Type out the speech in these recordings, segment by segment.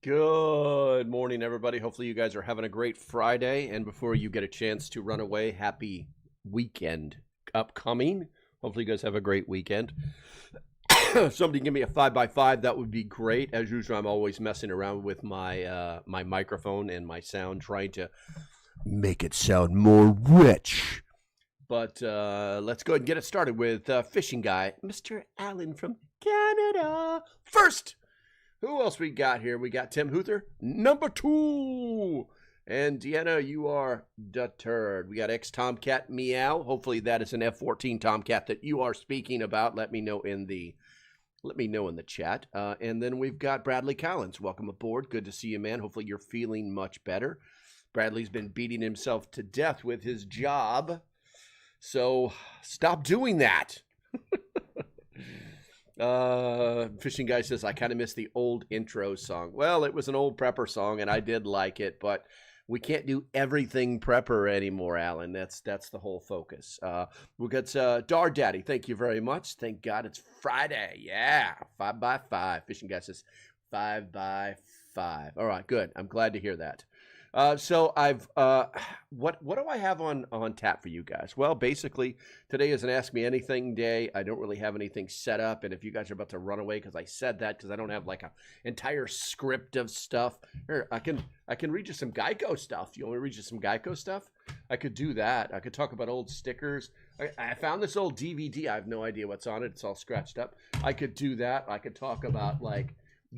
Good morning, everybody. Hopefully, you guys are having a great Friday. And before you get a chance to run away, happy weekend upcoming. Hopefully, you guys have a great weekend. Somebody give me a 5x5. That would be great. As usual, I'm always messing around with my microphone and my sound, trying to make it sound more rich. But let's go ahead and get it started with Fishing Guy, Mr. Allen from Canada. First, who else we got here? We got Tim Huther, number 2. And Deanna, you are deterred. We got Tomcat Meow. Hopefully that is an F-14 Tomcat that you are speaking about. Let me know in the chat. And then we've got Bradley Collins. Welcome aboard. Good to see you, man. Hopefully you're feeling much better. Bradley's been beating himself to death with his job. So stop doing that. Fishing Guy says, I kind of miss the old intro song. Well, it was an old Prepper song, and I did like it, but we can't do everything Prepper anymore, Alan. That's the whole focus. We got Dar Daddy. Thank you very much. Thank God it's Friday. Yeah, 5x5. Fishing Guy says 5x5. All right, good. I'm glad to hear that. So I've what do I have on tap for you guys? Well, basically today is an Ask Me Anything day. I don't really have anything set up, and if you guys are about to run away because I said that, because I don't have like an entire script of stuff. Here, I can read you some Geico stuff. You want me to read you some Geico stuff? I could do that. I could talk about old stickers. I found this old DVD. I have no idea what's on it. It's all scratched up. I could do that. I could talk about like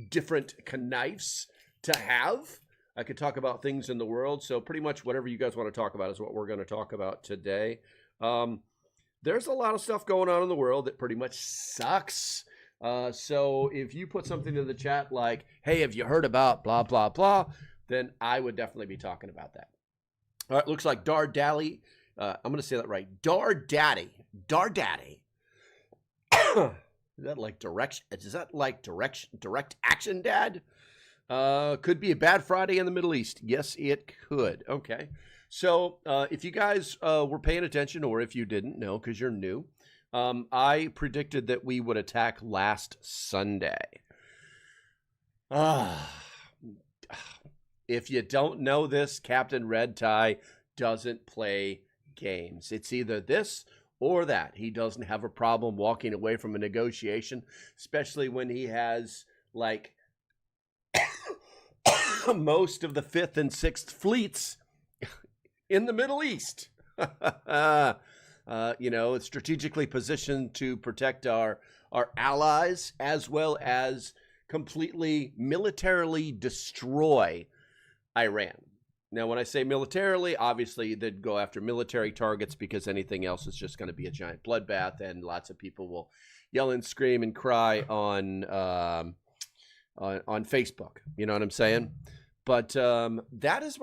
different knives to have. I could talk about things in the world. So pretty much whatever you guys want to talk about is what we're going to talk about today. There's a lot of stuff going on in the world that pretty much sucks. So if you put something in the chat like, hey, have you heard about blah, blah, blah, then I would definitely be talking about that. All right, looks like Dar Daddy. I'm going to say that right. Dar Daddy. Is that like direction? Is that like direct action, Dad? Could be a bad Friday in the Middle East. Yes, it could. Okay. So if you guys were paying attention, or if you didn't know because you're new, I predicted that we would attack last Sunday. If you don't know this, Captain Red Tie doesn't play games. It's either this or that. He doesn't have a problem walking away from a negotiation, especially when he has like most of the 5th and 6th fleets in the Middle East. It's strategically positioned to protect our allies, as well as completely militarily destroy Iran. Now, when I say militarily, obviously they'd go after military targets, because anything else is just going to be a giant bloodbath, and lots of people will yell and scream and cry on Facebook. You know what I'm saying? But that is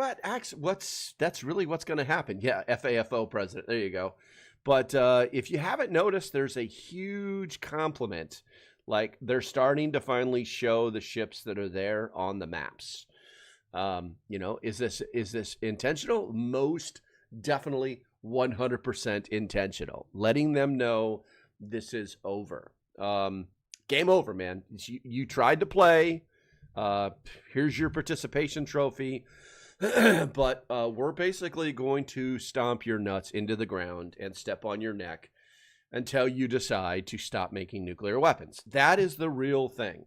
that's really what's going to happen. Yeah, FAFO president. There you go. But if you haven't noticed, there's a huge compliment. Like, they're starting to finally show the ships that are there on the maps. Is this intentional? Most definitely 100% intentional. Letting them know this is over. Game over, man. You tried to play. Here's your participation trophy. But we're basically going to stomp your nuts into the ground and step on your neck until you decide to stop making nuclear weapons. That is the real thing.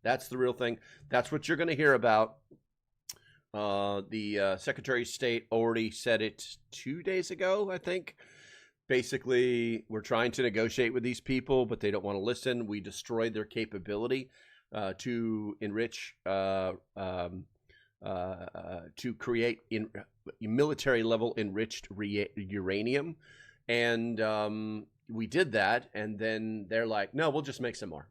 That's the real thing. That's what you're going to hear about. The Secretary of State already said it 2 days ago, I think. Basically, we're trying to negotiate with these people, but they don't want to listen. We destroyed their capability to enrich, to create military level enriched uranium. And we did that. And then they're like, no, we'll just make some more.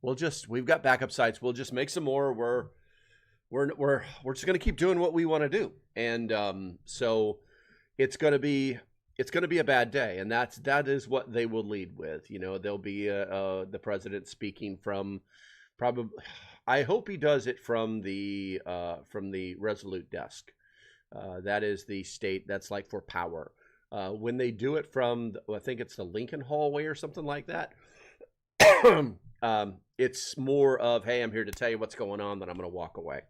We've got backup sites. We'll just make some more. We're just going to keep doing what we want to do. And so it's going to be a bad day, and that is what they will lead with. There'll be the president speaking from probably. I hope he does it from the Resolute desk. That is the state that's like for power. When they do it from, I think it's the Lincoln hallway or something like that. It's more of, hey, I'm here to tell you what's going on, then I'm going to walk away.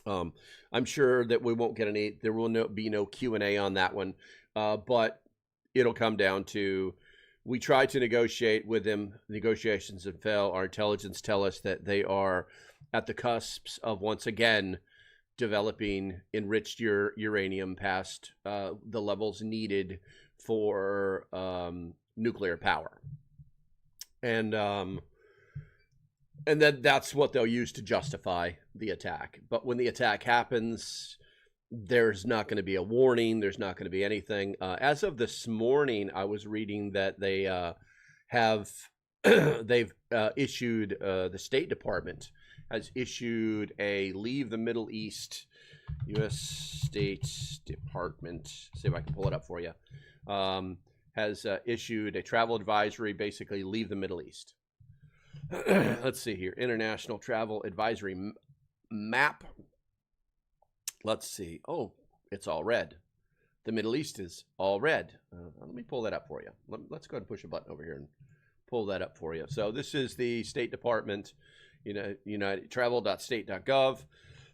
I'm sure that we won't get any, there will be no Q&A on that one, but it'll come down to, we try to negotiate with them. Negotiations have failed. Our intelligence tell us that they are at the cusps of, once again, developing enriched uranium past the levels needed for nuclear power. And then that's what they'll use to justify the attack. But when the attack happens, there's not going to be a warning. There's not going to be anything. As of this morning, I was reading that they they've issued, the State Department has issued a leave the Middle East, U.S. State Department, see if I can pull it up for you, has issued a travel advisory, basically leave the Middle East. Let's see here, international travel advisory map. Let's see. Oh, it's all red. The Middle East is all red. Let me pull that up for you. Let's go ahead and push a button over here and pull that up for you. So this is the State Department, United travel.state.gov.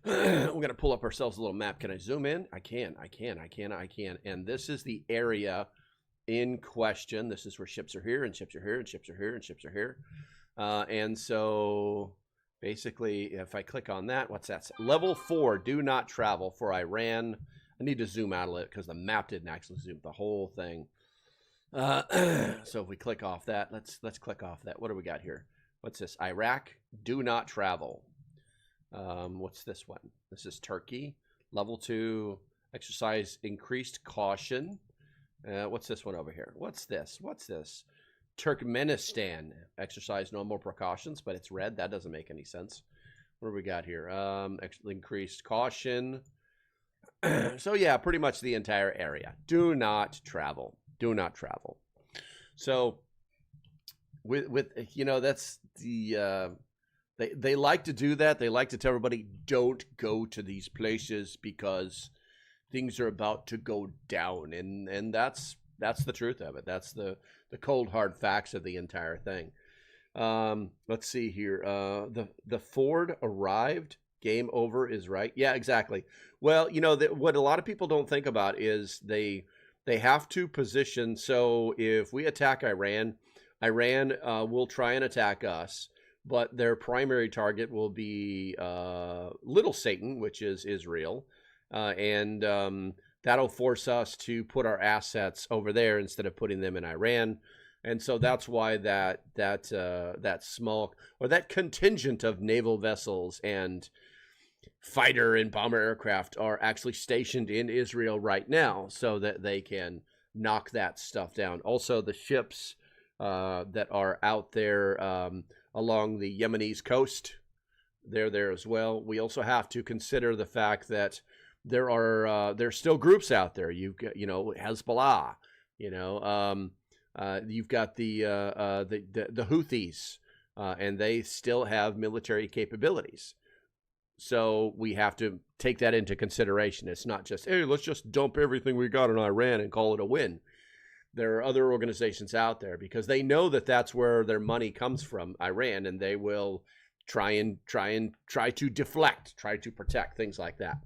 We're going to pull up ourselves a little map. Can I zoom in? I can. And this is the area in question. This is where ships are here, and ships are here, and ships are here, and ships are here. And so basically, if I click on that, what's that? Level 4, do not travel for Iran. I need to zoom out a little because the map didn't actually zoom the whole thing. So if we click off that, let's click off that. What do we got here? What's this? Iraq, do not travel. What's this one? This is Turkey. Level 2, exercise increased caution. What's this one over here? What's this? Turkmenistan, exercise no more precautions, but it's red. That doesn't make any sense. What do we got here? Increased caution. So yeah, pretty much the entire area. Do not travel. Do not travel. So with that's the they like to do that. They like to tell everybody, don't go to these places because things are about to go down, and that's the truth of it. That's the cold hard facts of the entire thing. Let's see here. The Ford arrived. Game over is right. Yeah, exactly. Well, what a lot of people don't think about is they have to position. So if we attack Iran will try and attack us, but their primary target will be Little Satan, which is Israel, and that'll force us to put our assets over there instead of putting them in Iran. And so that's why that small, or that contingent of naval vessels and fighter and bomber aircraft are actually stationed in Israel right now so that they can knock that stuff down. Also, the ships that are out there along the Yemenis coast, they're there as well. We also have to consider the fact that there's still groups out there. You've got, Hezbollah, you've got the Houthis, and they still have military capabilities. So we have to take that into consideration. It's not just, hey, let's just dump everything we got in Iran and call it a win. There are other organizations out there because they know that that's where their money comes from, Iran, and they will try to deflect, try to protect, things like that.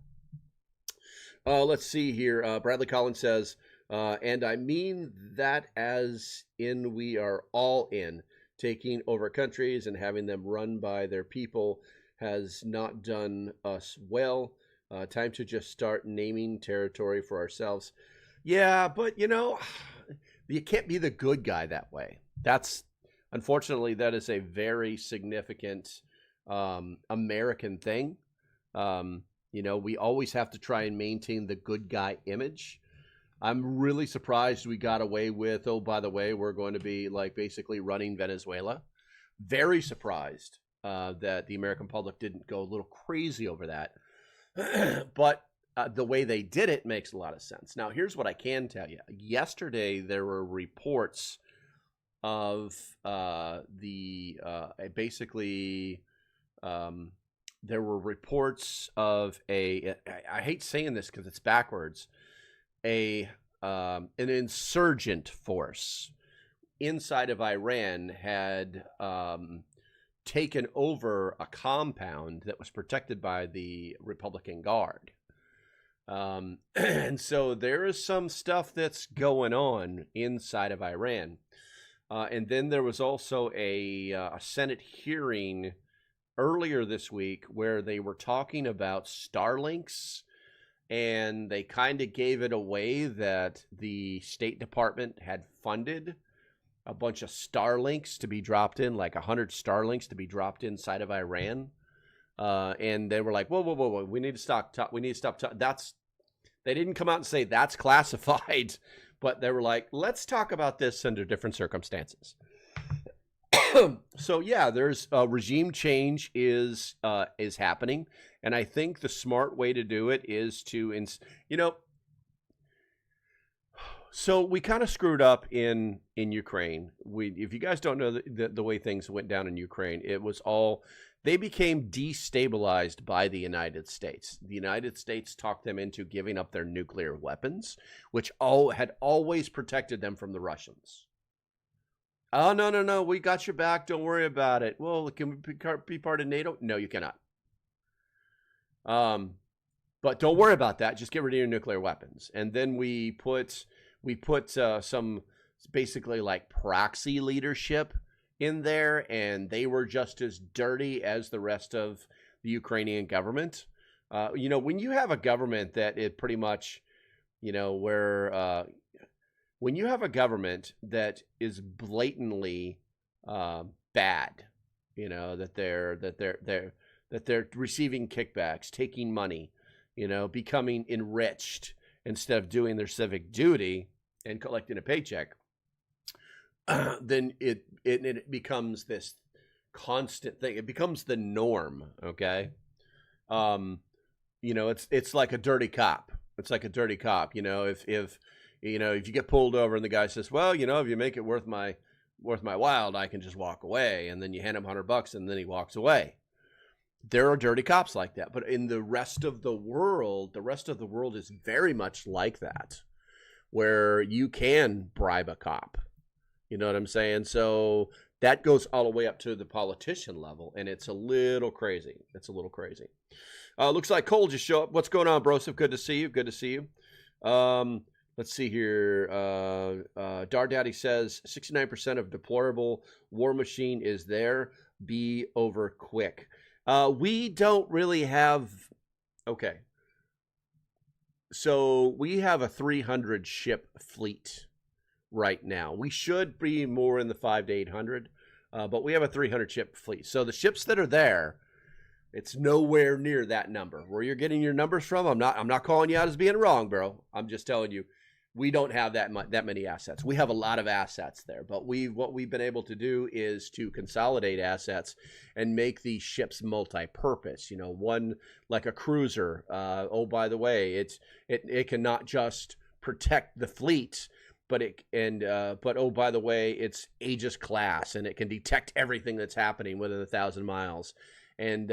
Let's see here. Bradley Collins says, and I mean that as in we are all in. Taking over countries and having them run by their people has not done us well. Time to just start naming territory for ourselves. Yeah, but you can't be the good guy that way. Unfortunately, that is a very significant American thing. We always have to try and maintain the good guy image. I'm really surprised we got away with, oh, by the way, we're going to be basically running Venezuela. Very surprised that the American public didn't go a little crazy over that. But the way they did it makes a lot of sense. Now, here's what I can tell you. Yesterday, there were reports of there were reports of I hate saying this because it's backwards, an insurgent force inside of Iran had taken over a compound that was protected by the Republican Guard. And so there is some stuff that's going on inside of Iran. And then there was also a Senate hearing earlier this week where they were talking about Starlinks, and they kind of gave it away that the State Department had funded a bunch of Starlinks to be dropped in, like 100 Starlinks to be dropped inside of Iran. And they were like, whoa, we need to stop. They didn't come out and say that's classified, but they were like, let's talk about this under different circumstances. So yeah, there's regime change is happening, and I think the smart way to do it is to, so we kind of screwed up in Ukraine. If you guys don't know the way things went down in Ukraine, it was they became destabilized by the United States. The United States talked them into giving up their nuclear weapons, which had always protected them from the Russians. Oh, no, we got your back. Don't worry about it. Well, can we be part of NATO? No, you cannot. But don't worry about that. Just get rid of your nuclear weapons. And then we put some basically like proxy leadership in there, and they were just as dirty as the rest of the Ukrainian government. When you have a government that it pretty much, when you have a government that is blatantly bad, that they're receiving kickbacks, taking money, becoming enriched instead of doing their civic duty and collecting a paycheck, then it becomes this constant thing. It becomes the norm. Okay. It's like a dirty cop. It's like a dirty cop. If you get pulled over and the guy says, well, if you make it worth my while, I can just walk away. And then you hand him $100 and then he walks away. There are dirty cops like that. But in the rest of the world is very much like that, where you can bribe a cop. You know what I'm saying? So that goes all the way up to the politician level, and it's a little crazy. Looks like Cole just showed up. What's going on, Broseph? Good to see you. Let's see here. Dar Daddy says 69% of deplorable War Machine is there. Be over quick. We don't really have. Okay. So we have a 300 ship fleet right now. We should be more in the 500 to 800, but we have a 300 ship fleet. So the ships that are there, it's nowhere near that number. Where you're getting your numbers from, I'm not calling you out as being wrong, bro. I'm just telling you, we don't have that many assets. We have a lot of assets there, but what we've been able to do is to consolidate assets and make these ships multi-purpose. One like a cruiser. By the way, it can not just protect the fleet, but by the way, it's Aegis class, and it can detect everything that's happening within 1,000 miles. And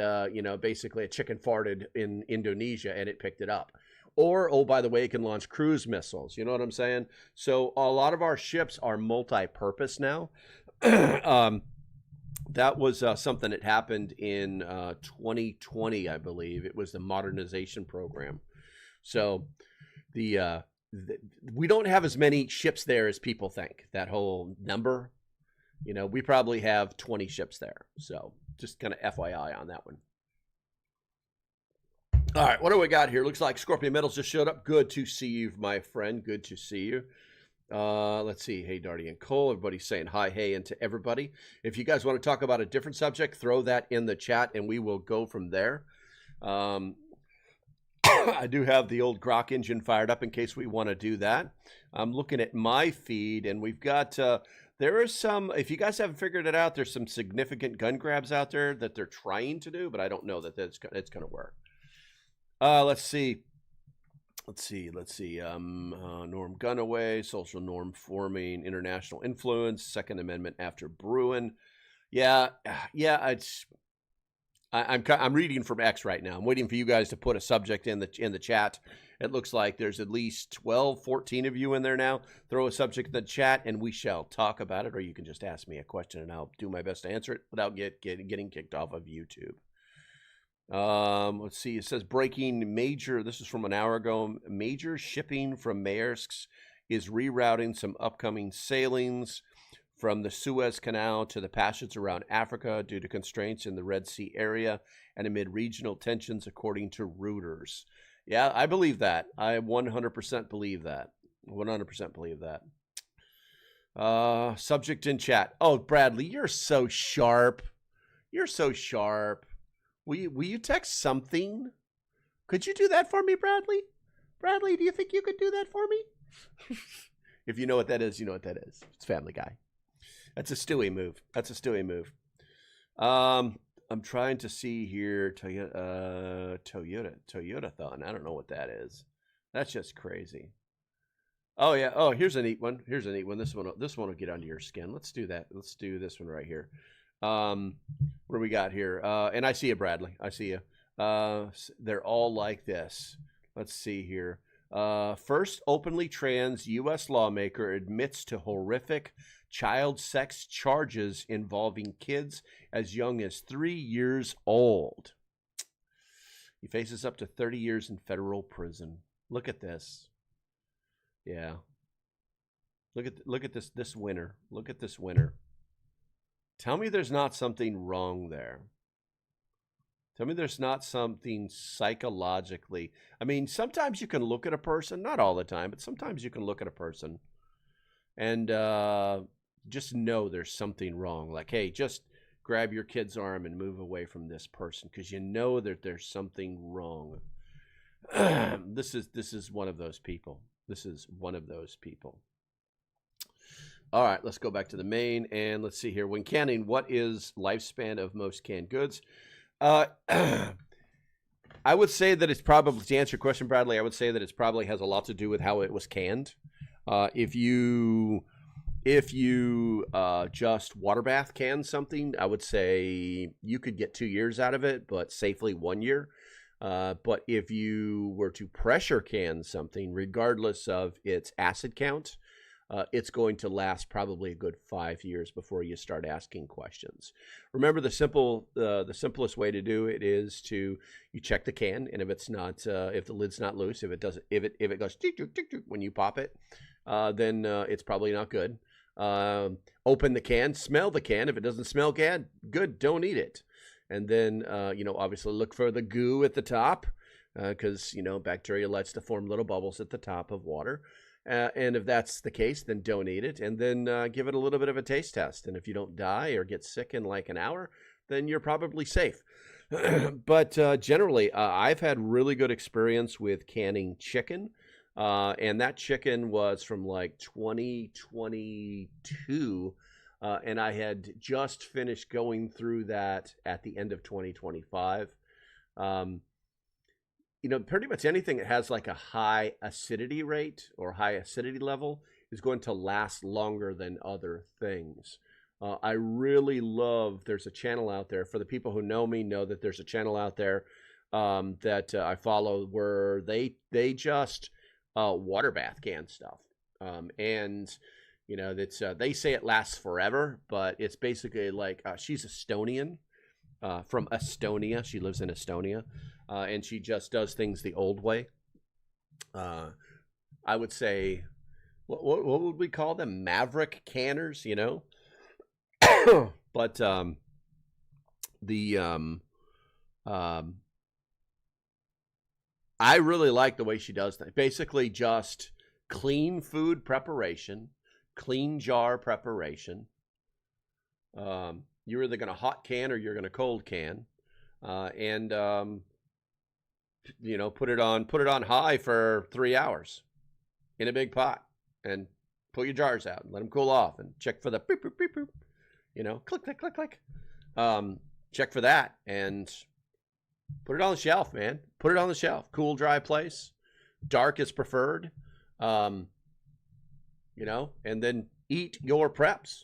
basically a chicken farted in Indonesia and it picked it up. Or, by the way, it can launch cruise missiles. You know what I'm saying? So a lot of our ships are multi-purpose now. That was something that happened in 2020, I believe. It was the modernization program. So we don't have as many ships there as people think. That whole number, we probably have 20 ships there. So just kind of FYI on that one. All right, what do we got here? Looks like Scorpion Metals just showed up. Good to see you, my friend. Good to see you. Let's see. Hey, Darty and Cole. Everybody's saying hi, hey, and to everybody. If you guys want to talk about a different subject, throw that in the chat, and we will go from there. I do have the old Grok engine fired up in case we want to do that. I'm looking at my feed, and we've got... there are some, if you guys haven't figured it out, there's some significant gun grabs out there that they're trying to do, but I don't know that it's going to work. Let's see. Norm Gunaway, social norm forming, international influence, Second Amendment after Bruin. Yeah. I'm reading from X right now. I'm waiting for you guys to put a subject in the chat. It looks like there's at least 12, 14 of you in there now. Throw a subject in the chat, and we shall talk about it, or you can just ask me a question, and I'll do my best to answer it without getting kicked off of YouTube. Let's see. It says breaking major. This is from an hour ago. Major shipping from Maersk is rerouting some upcoming sailings from the Suez Canal to the passages around Africa due to constraints in the Red Sea area and amid regional tensions, according to Reuters. Yeah, I believe that. I 100% believe that. 100% believe that. Subject in chat. Oh, Bradley, you're so sharp. You're so sharp. Will you text something? Could you do that for me, Bradley? Bradley, do you think you could do that for me? If you know what that is, you know what that is. It's Family Guy. That's a Stewie move. That's a Stewie move. I'm trying to see here. Toyotathon. I don't know what that is. That's just crazy. Oh yeah. Oh, here's a neat one. Here's a neat one. This one will get under your skin. Let's do that. Let's do this one right here. What do we got here? And I see you, Bradley. I see you. They're all like this. Let's see here. First openly trans U.S. lawmaker admits to horrific child sex charges involving kids as young as 3 years old. He faces up to 30 years in federal prison. Look at this. Yeah. Look at this winner. Look at this winner. Tell me there's not something wrong there. Tell me there's not something psychologically. I mean, sometimes you can look at a person, not all the time, but sometimes you can look at a person and just know there's something wrong. Like, hey, just grab your kid's arm and move away from this person because you know that there's something wrong. This is one of those people. This is one of those people. All right, let's go back to the main and let's see here. When canning, what is lifespan of most canned goods? I would say that it's probably, to answer your question, Bradley, I would say that it probably has a lot to do with how it was canned. If you just water bath can something, I would say you could get 2 years out of it, but safely 1 year. But if you were to pressure can something, regardless of its acid count, it's going to last probably a good 5 years before you start asking questions. Remember, the simplest way to do it is to you check the can, and if it's not, if the lid's not loose, if it goes tick, tick, tick, tick, when you pop it, then it's probably not good. Open the can, smell the can. If it doesn't smell good, don't eat it. And then obviously look for the goo at the top, because bacteria likes to form little bubbles at the top of water. And if that's the case, then don't eat it, and then give it a little bit of a taste test. And if you don't die or get sick in like an hour, then you're probably safe. But generally, I've had really good experience with canning chicken. And that chicken was from like 2022. And I had just finished going through that at the end of 2025. Pretty much anything that has like a high acidity rate or high acidity level is going to last longer than other things. I really love, there's a channel out there, for the people who know me know that there's a channel out there that I follow where they just water bath can stuff. And that's they say it lasts forever, but it's basically like she's Estonian, from Estonia. She lives in Estonia. And she just does things the old way. I would say, what would we call them? Maverick canners, But I really like the way she does that. Basically, just clean food preparation, clean jar preparation. You're either going to hot can or you're going to cold can, and put it on high for 3 hours in a big pot, and pull your jars out and let them cool off, and check for the boop, boop, boop, boop, click, click, click, click. Check for that and put it on the shelf, man. Put it on the shelf. Cool, dry place. Dark is preferred. And then eat your preps.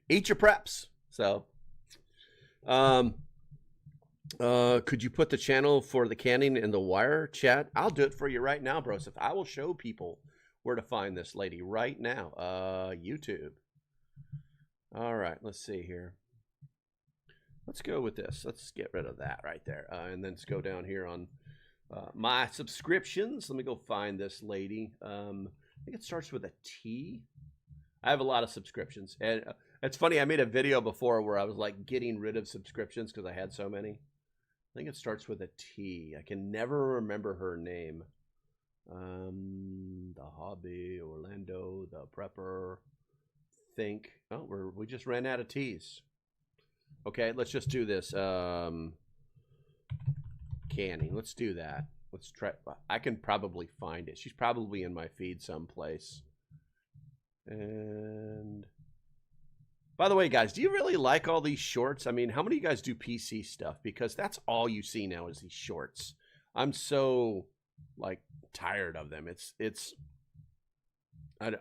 Eat your preps. So, Could you put the channel for the canning in the wire chat? I'll do it for you right now, Broseph. I will show people where to find this lady right now. YouTube. All right, let's see here. Let's go with this. Let's get rid of that right there. And then let's go down here on my subscriptions. Let me go find this lady. I think it starts with a T. I have a lot of subscriptions. And it's funny, I made a video before where I was like getting rid of subscriptions because I had so many. I think it starts with a T. I can never remember her name. The Hobby, Orlando, the Prepper, Think. Oh, we just ran out of T's. Okay, let's just do this. Canning. Let's do that. Let's try. I can probably find it. She's probably in my feed someplace. And by the way, guys, do you really like all these shorts? I mean, how many of you guys do PC stuff? Because that's all you see now is these shorts. I'm so like tired of them. I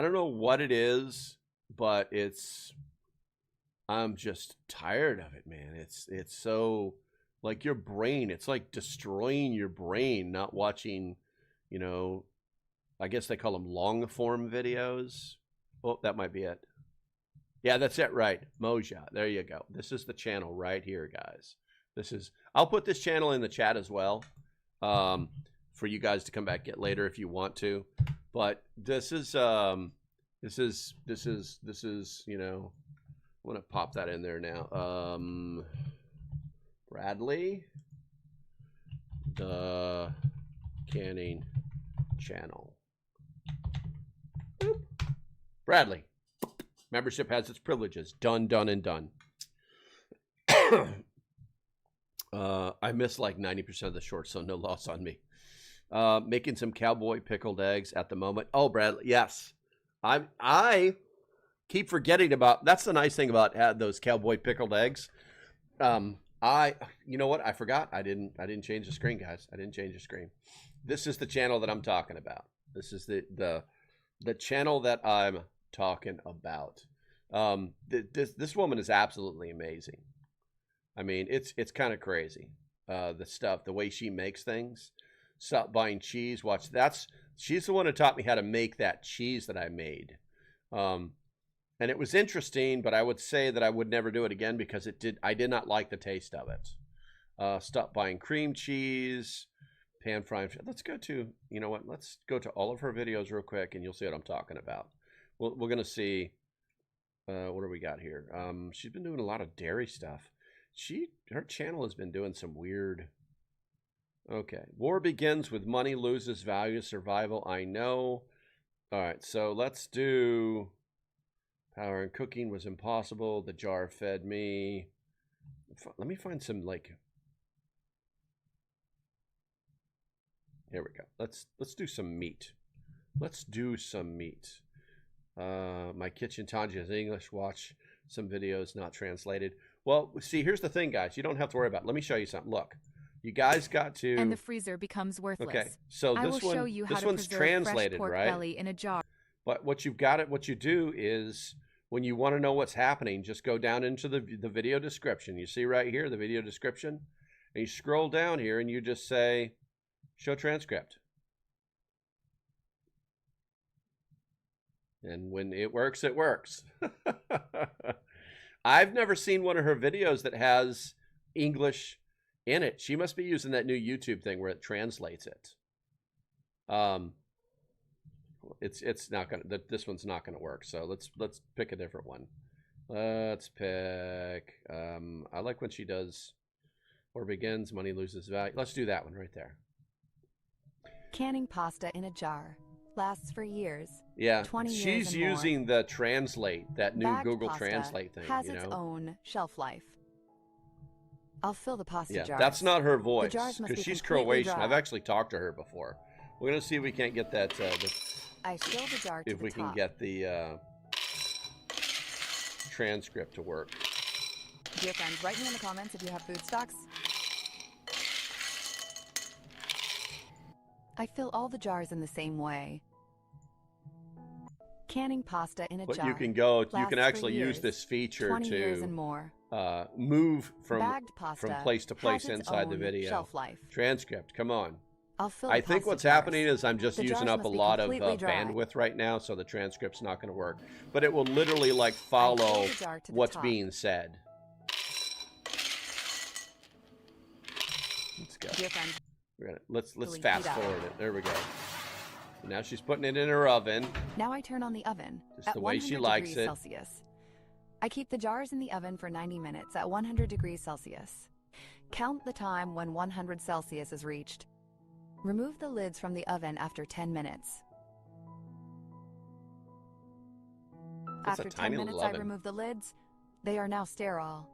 don't know what it is, but I'm just tired of it, man. It's so like your brain, it's like destroying your brain, not watching, you know, I guess they call them long form videos. Oh, that might be it. Yeah, that's it, right. Moja. There you go. This is the channel right here, guys. I'll put this channel in the chat as well, for you guys to come back get later if you want to. But this is, you know, I'm gonna pop that in there now. Bradley, the canning channel. Boop. Bradley, membership has its privileges. Done, done, and done. I missed like 90% of the shorts, so no loss on me. Making some cowboy pickled eggs at the moment. Oh, Bradley, yes. I keep forgetting about. That's the nice thing about those cowboy pickled eggs. You know what? I forgot. I didn't change the screen, guys. I didn't change the screen. This is the channel that I'm talking about. This is the channel that I'm talking about. This woman is absolutely amazing. I mean, it's kind of crazy. The way she makes things. Stop buying cheese. Watch. She's the one who taught me how to make that cheese that I made. And it was interesting, but I would say that I would never do it again because I did not like the taste of it. Stop buying cream cheese, pan frying. Let's go to, you know what? Let's go to all of her videos real quick and you'll see what I'm talking about. We're going to see, what do we got here? She's been doing a lot of dairy stuff. Her channel has been doing some weird. Okay. War begins with money loses value, survival. I know. All right. So let's do power and cooking was impossible. The jar fed me. Let me find some like. Here we go. Let's do some meat. Let's do some meat. My kitchen Tanja is English. Watch some videos not translated. Well, see, here's the thing, guys. You don't have to worry about it. Let me show you something. Look, you guys got to. And the freezer becomes worthless. Okay, so I will show you how to one's preserve translated, fresh pork right? belly in a jar. But what you do is when you want to know what's happening, just go down into the video description. You see right here, the video description, and you scroll down here and you just say, show transcript. And when it works, it works. I've never seen one of her videos that has English in it. She must be using that new YouTube thing where it translates it. It's not gonna. This one's not gonna work. So let's pick a different one. Let's pick. I like when she does. Or begins, money loses value. Let's do that one right there. Canning pasta in a jar lasts for years. Yeah, 20 years she's and using more. the Translate, that new Bagged Google pasta Translate thing. has you know? its own shelf life. I'll fill the pasta jars. That's not her voice jars must because be she's completely Croatian. dry. I've actually talked to her before. We're gonna see if we can't get that. I fill the jar to if the we top. can get the transcript to work. Dear friends, write me in the comments if you have food stocks. I fill all the jars in the same way. Canning pasta in a jar. But you can go. You lasts can for actually use years, this feature 20 years to and more. move from Bagged pasta place to place has its inside the own video. shelf life. Transcript, come on. I'll fill I the think pasta what's jars. happening is I'm just The using jars up a must be lot of completely dry. bandwidth right now, so the transcript's not going to work. But it will literally like I follow fill the jar to the what's top. being said. Let's go. Dear friend, Let's delete fast heat up. forward it. There we go. Now she's putting it in her oven. now I turn on the oven Just at the way 100 she likes degrees it. Celsius. I keep the jars in the oven for 90 minutes at 100 degrees Celsius. Count the time when 100 Celsius is reached. Remove the lids from the oven after 10 minutes. That's a After 10 tiny minutes, little I oven. remove the lids. They are now sterile.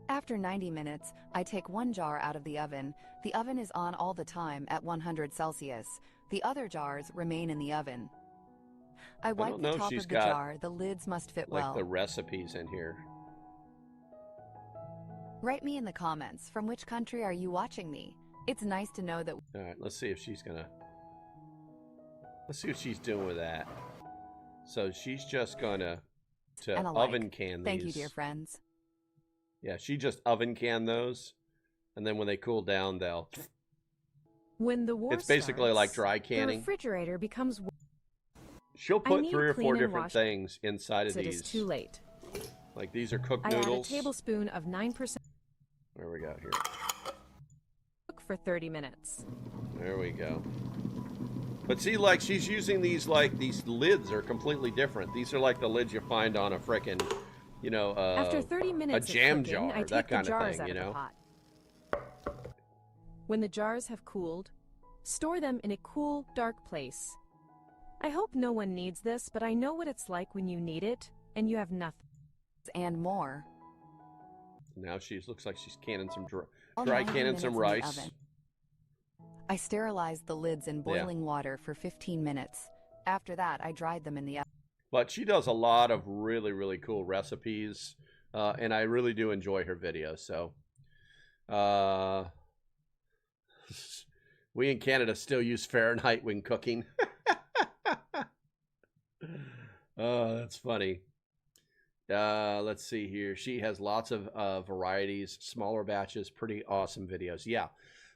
After 90 minutes, I take one jar out of the oven. The oven is on all the time at 100 Celsius. The other jars remain in the oven. I wipe don't the know if top she's of the got, jar. The lids must fit like well. the recipes in here. Write me in the comments, from which country are you watching me? It's nice to know that. All right, let's see if she's gonna. Let's see what she's doing with that. So she's just gonna And alike. oven can these. Thank you, dear friends. Yeah, she just oven can those, and then when they cool down, they'll. When the war It's basically like starts, dry the canning. refrigerator becomes She'll put need 3 or clean 4 and different wash things inside of it these. is too late. Like these are cooked I add a noodles. tablespoon of 9% There we go. Here. cook for 30 minutes. There we go. But see, like she's using these these lids are completely different. These are like the lids you find on a frickin', you know, After 30 minutes a jam of cooking, jar, I take that the kind of jars thing, out you of know. the pot. When the jars have cooled, store them in a cool, dark place. I hope no one needs this, but I know what it's like when you need it and you have nothing. And more. Now she looks like she's canning some All dry 90 canning some minutes in the rice. oven. I sterilized the lids in boiling water for 15 minutes. After that, I dried them in the oven. But she does a lot of really, really cool recipes, and I really do enjoy her videos. So, we in Canada still use Fahrenheit when cooking. Oh, that's funny. Let's see here. She has lots of varieties, smaller batches, pretty awesome videos. Yeah,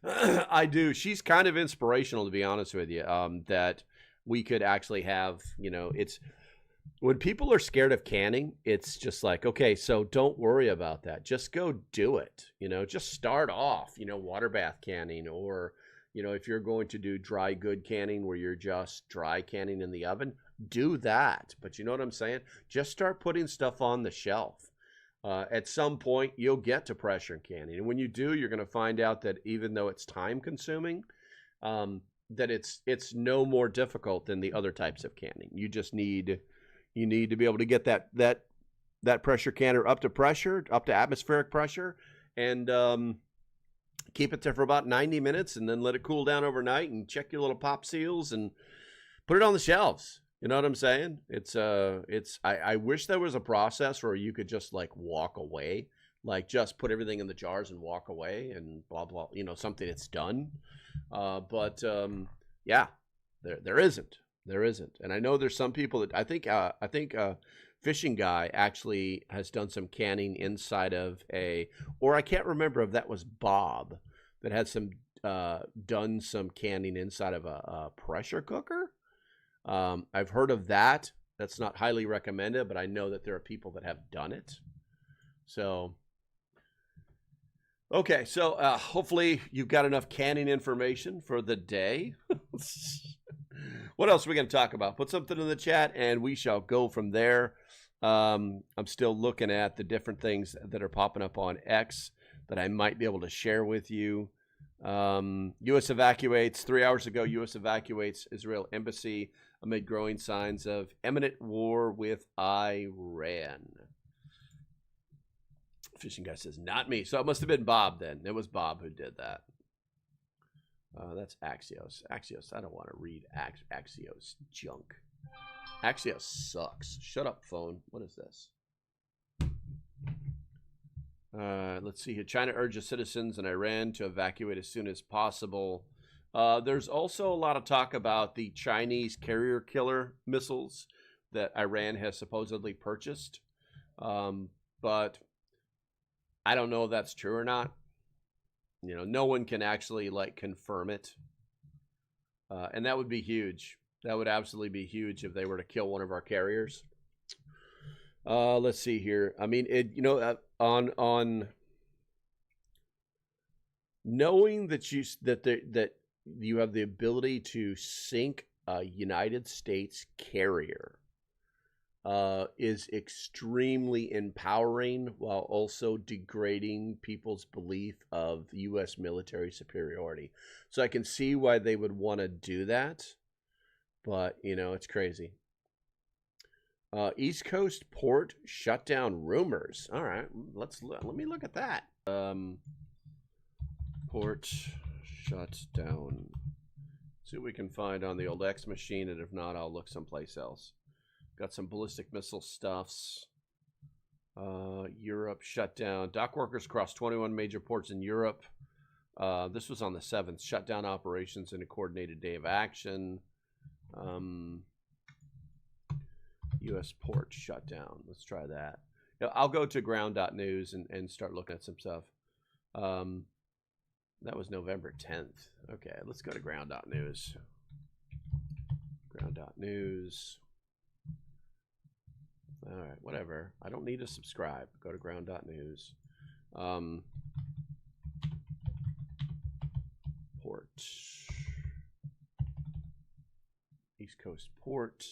I do. She's kind of inspirational, to be honest with you, that we could actually have, you know, it's when people are scared of canning, it's just like, okay, so don't worry about that. Just go do it. You know, just start off, you know, water bath canning, or, you know, if you're going to do dry good canning where you're just dry canning in the oven, do that. But you know what I'm saying? Just start putting stuff on the shelf. At some point, you'll get to pressure canning. And when you do, you're going to find out that even though it's time consuming, that it's no more difficult than the other types of canning. You just need to be able to get that pressure canner up to atmospheric pressure, and keep it there for about 90 minutes, and then let it cool down overnight, and check your little pop seals and put it on the shelves. You know what I'm saying? I wish there was a process where you could just like walk away, like just put everything in the jars and walk away and blah, blah, you know, something that's done. But yeah, there isn't. There isn't. And I know there's some people that I think Fishing Guy actually has done some canning inside of or I can't remember if that was Bob that had done some canning inside of a pressure cooker. I've heard of that. That's not highly recommended, but I know that there are people that have done it. So, okay. So hopefully you've got enough canning information for the day. What else are we going to talk about? Put something in the chat and we shall go from there. I'm still looking at the different things that are popping up on X that I might be able to share with you. U.S. evacuates. 3 hours ago, U.S. evacuates Israel embassy amid growing signs of imminent war with Iran. Fishing Guy says, not me. So it must have been Bob then. It was Bob who did that. That's Axios. Axios. I don't want to read Axios junk. Axios sucks. Shut up, phone. What is this? Let's see here. China urges citizens in Iran to evacuate as soon as possible. There's also a lot of talk about the Chinese carrier killer missiles that Iran has supposedly purchased. but I don't know if that's true or not. You know, no one can actually like confirm it. And that would be huge. That would absolutely be huge if they were to kill one of our carriers. Let's see here. I mean, on knowing that you have the ability to sink a United States carrier is extremely empowering while also degrading people's belief of U.S. military superiority. So I can see why they would want to do that, but you know, it's crazy. East Coast port shutdown rumors. All right, let me look at that. Port shutdown. See what we can find on the old X machine, and if not, I'll look someplace else. Got some ballistic missile stuffs. Europe shut down. Dock workers across 21 major ports in Europe. This was on the 7th. Shut down operations in a coordinated day of action. U.S. port shut down. Let's try that. I'll go to ground.news and start looking at some stuff. That was November 10th. Okay, let's go to ground.news. Ground.news. All right, whatever. I don't need to subscribe. Go to ground.news. Port. East Coast port.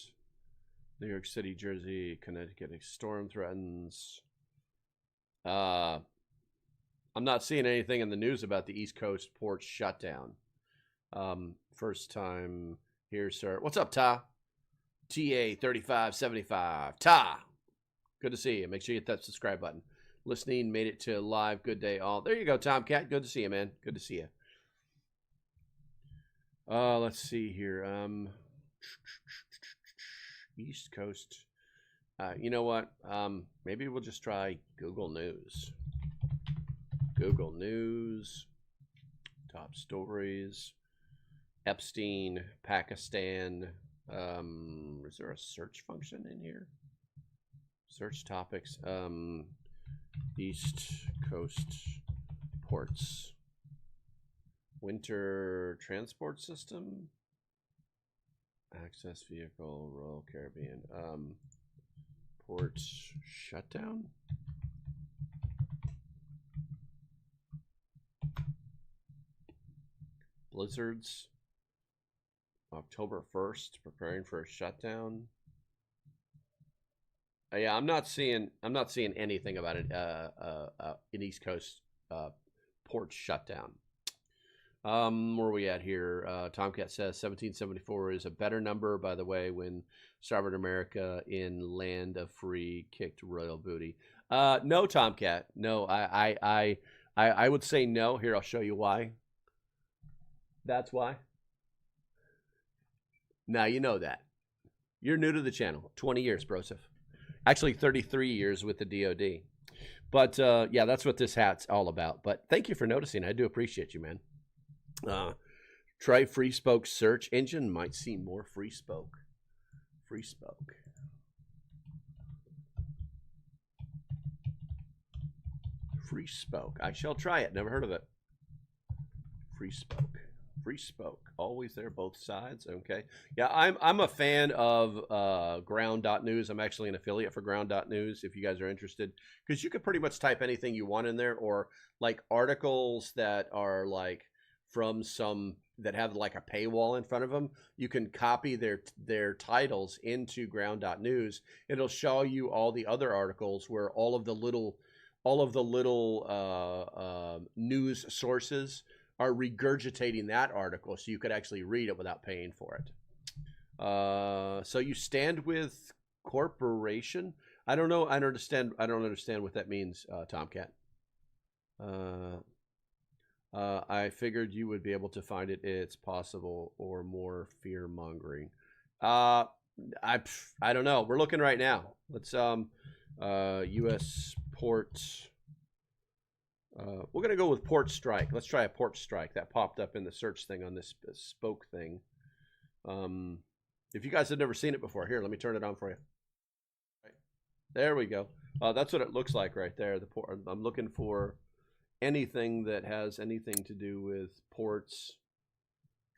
New York City, Jersey, Connecticut. A storm threatens. I'm not seeing anything in the news about the East Coast port shutdown. First time here, sir. What's up, Ta? TA3575. Ta! Good to see you. Make sure you hit that subscribe button. Listening, made it to live. Good day, all. There you go, Tomcat. Good to see you, man. Good to see you. Let's see here. East Coast. You know what? Maybe we'll just try Google News. Google News. Top stories. Epstein, Pakistan. Is there a search function in here? Search topics. East Coast ports. Winter transport system. Access vehicle, Royal Caribbean. Port shutdown. Blizzards. October 1st, preparing for a shutdown. Yeah, I'm not seeing anything about it. An East Coast port shutdown. Where are we at here? Tomcat says 1774 is a better number, by the way, when sovereign America in land of free kicked royal booty. No, Tomcat. No, I would say no. Here, I'll show you why. That's why. Now you know that. You're new to the channel. 20 years, Broseph. Actually, 33 years with the DOD. But, yeah, that's what this hat's all about. But thank you for noticing. I do appreciate you, man. Try free spoke search engine. Might see more free spoke. Free spoke. Free spoke. I shall try it. Never heard of it. Free spoke. Free spoke. Always there, both sides. Okay. Yeah, I'm a fan of ground.news. I'm actually an affiliate for ground.news if you guys are interested. Because you could pretty much type anything you want in there, or like articles that are like from some that have like a paywall in front of them. You can copy their titles into ground.news. It'll show you all the other articles where all of the little news sources are regurgitating that article, so you could actually read it without paying for it. So you stand with corporation? I don't know. I don't understand what that means, Tomcat. I figured you would be able to find it. It's possible, or more fear mongering. I don't know. We're looking right now. Let's U.S. port. We're gonna go with port strike. Let's try a port strike. That popped up in the search thing on this spoke thing. If you guys have never seen it before, here, let me turn it on for you. There we go. That's what it looks like right there. I'm looking for anything that has anything to do with ports.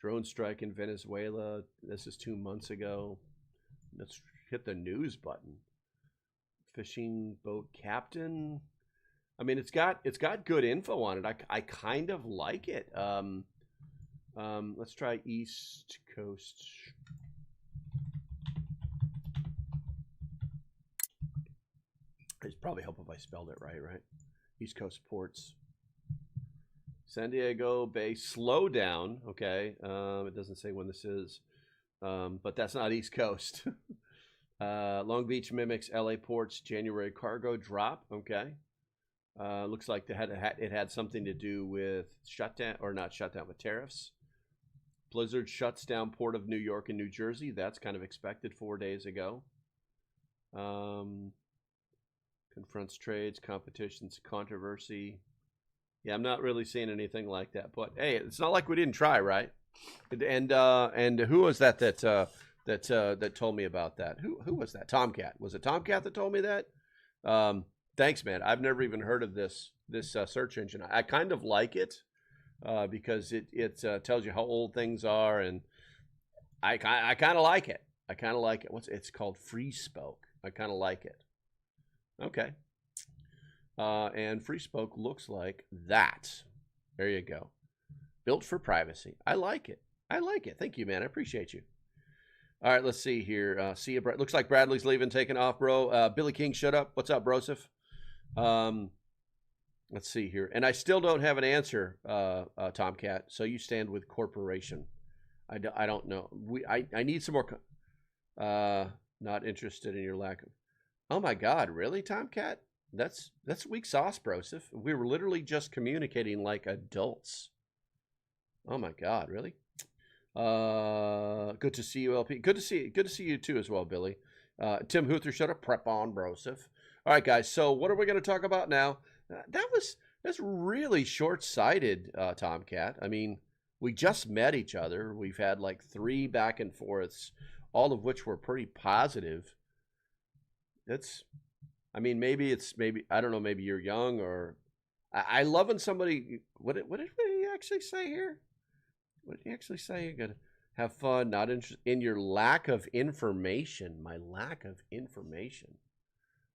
Drone strike in Venezuela. This is 2 months ago. Let's hit the news button. Fishing boat captain. I mean, it's got good info on it. I kind of like it. Let's try East Coast. It's probably help if I spelled it right? East Coast ports. San Diego Bay slowdown. Okay, it doesn't say when this is, but that's not East Coast. Long Beach mimics LA ports January cargo drop. Okay, looks like it had something to do with shutdown, or not shutdown, but tariffs. Blizzard shuts down Port of New York and New Jersey. That's kind of expected 4 days ago. Confronts trades, competitions, controversy. Yeah, I'm not really seeing anything like that. But hey, it's not like we didn't try, right? And who was that told me about that? Who was that? Tomcat. Was it Tomcat that told me that? Thanks, man. I've never even heard of this search engine. I kind of like it because it tells you how old things are, and I kind of like it. I kind of like it. It's called Free Spoke. I kind of like it. Okay. And Free Spoke looks like that. There you go. Built for privacy. I like it. I like it. Thank you, man. I appreciate you. All right, let's see here. See you, Brad. Looks like Bradley's leaving, taking off, bro. Billy King, shut up. What's up, Broseph? Let's see here. And I still don't have an answer, Tomcat. So you stand with corporation. I don't know. I need some more. Not interested in your lack of. Oh my God, really, Tomcat? That's weak sauce, Broseph. We were literally just communicating like adults. Oh my God, really? Good to see you, LP. Good to see you too as well, Billy. Tim Huther, shut up. Prep on, Broseph. All right, guys. So what are we going to talk about now? That's really short-sighted, Tomcat. I mean, we just met each other. We've had like 3 back and forths, all of which were pretty positive. I mean, maybe I don't know. Maybe you're young, or I love when somebody. What did he actually say here? What did he actually say? You're gonna have fun, not interested in your lack of information. My lack of information.